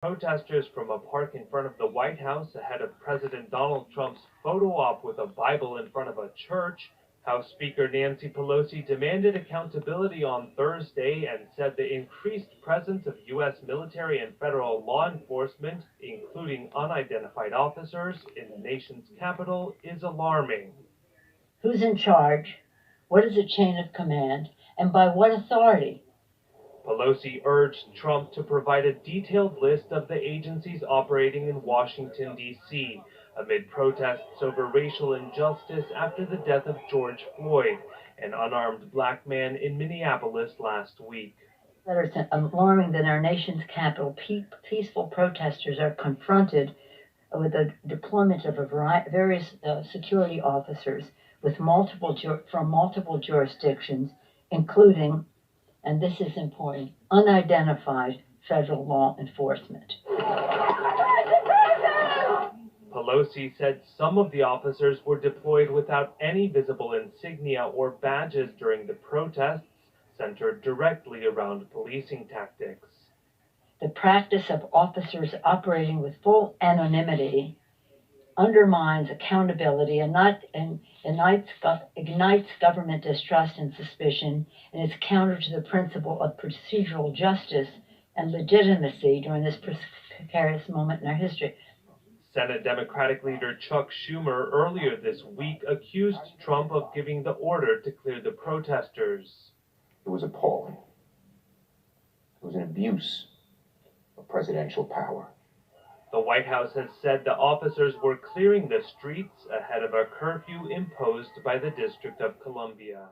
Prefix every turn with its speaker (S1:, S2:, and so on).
S1: Protesters from a park in front of the White House ahead of President Donald Trump's photo op with a Bible in front of a church. House Speaker Nancy Pelosi demanded accountability on Thursday and said the increased presence of U.S. military and federal law enforcement, including unidentified officers, in the nation's capital is alarming.
S2: Who's in charge? What is the chain of command? And by what authority?
S1: Pelosi urged Trump to provide a detailed list of the agencies operating in Washington, D.C., amid protests over racial injustice after the death of George Floyd, an unarmed black man in Minneapolis last week.
S2: It's alarming that our nation's capital, peaceful protesters are confronted with the deployment of various security officers with from multiple jurisdictions, including, and this is important, unidentified federal law enforcement.
S1: Pelosi said some of the officers were deployed without any visible insignia or badges during the protests, centered directly around policing tactics.
S2: The practice of officers operating with full anonymity undermines accountability and ignites government distrust and suspicion, and is counter to the principle of procedural justice and legitimacy during this precarious moment in our history.
S1: Senate Democratic leader Chuck Schumer earlier this week accused Trump of giving the order to clear the protesters.
S3: It was appalling. It was an abuse of presidential power.
S1: The White House has said the officers were clearing the streets ahead of a curfew imposed by the District of Columbia.